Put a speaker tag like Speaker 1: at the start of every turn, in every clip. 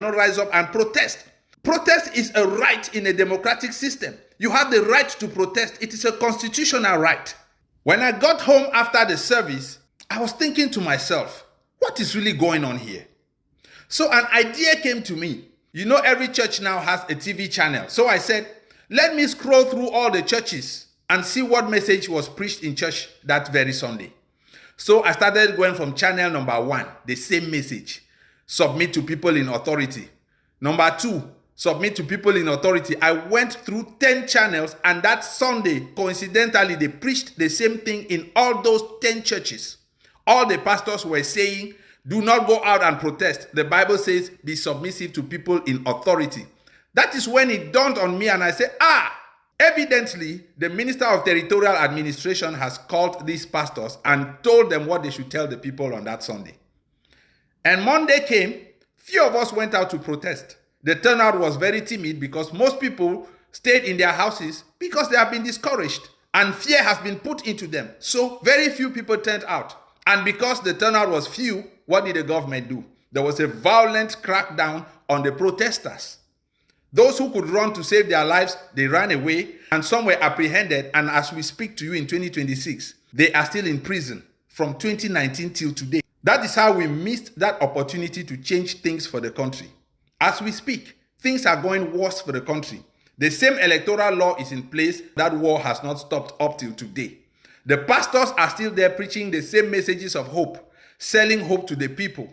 Speaker 1: not rise up and protest. Protest is a right in a democratic system. You have the right to protest. It is a constitutional right. When I got home after the service, I was thinking to myself, what is really going on here? So an idea came to me. You know, every church now has a TV channel. So I said, let me scroll through all the churches and see what message was preached in church that very Sunday. So I started going from channel number 1, the same message. Submit to people in authority. Number 2, submit to people in authority. I went through 10 channels, and that Sunday, coincidentally, they preached the same thing in all those 10 churches. All the pastors were saying, do not go out and protest. The Bible says, be submissive to people in authority. That is when it dawned on me, and I said, evidently, the Minister of Territorial Administration has called these pastors and told them what they should tell the people on that Sunday. And Monday came, few of us went out to protest. The turnout was very timid because most people stayed in their houses because they have been discouraged and fear has been put into them. So very few people turned out. And because the turnout was few, what did the government do? There was a violent crackdown on the protesters. Those who could run to save their lives, they ran away, and some were apprehended. And as we speak to you in 2026, they are still in prison from 2019 till today. That is how we missed that opportunity to change things for the country. As we speak, things are going worse for the country. The same electoral law is in place. That war has not stopped up till today. The pastors are still there preaching the same messages of hope, selling hope to the people.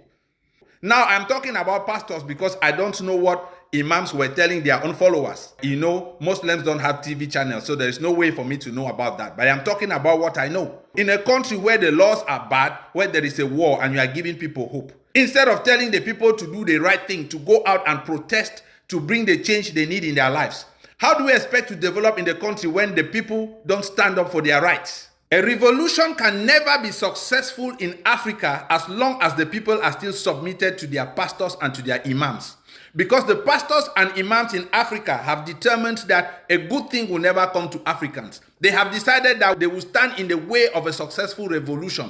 Speaker 1: Now, I'm talking about pastors because I don't know what imams were telling their own followers. You know, Muslims don't have TV channels, so there is no way for me to know about that. But I'm talking about what I know. In a country where the laws are bad, where there is a war and you are giving people hope, instead of telling the people to do the right thing, to go out and protest, to bring the change they need in their lives, how do we expect to develop in the country when the people don't stand up for their rights? A revolution can never be successful in Africa as long as the people are still submitted to their pastors and to their imams. Because the pastors and imams in Africa have determined that a good thing will never come to Africans. They have decided that they will stand in the way of a successful revolution.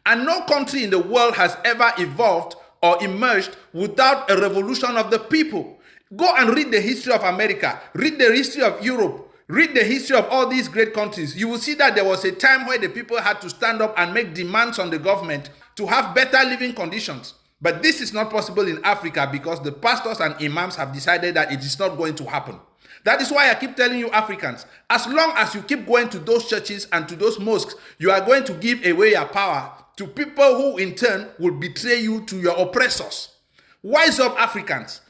Speaker 1: And no country in the world has ever evolved or emerged without a revolution of the people. Go and read the history of America, read the history of Europe, read the history of all these great countries. You will see that there was a time where the people had to stand up and make demands on the government to have better living conditions. But this is not possible in Africa because the pastors and imams have decided that it is not going to happen. That is why I keep telling you Africans, as long as you keep going to those churches and to those mosques, you are going to give away your power to people who in turn will betray you to your oppressors. Wise up, Africans.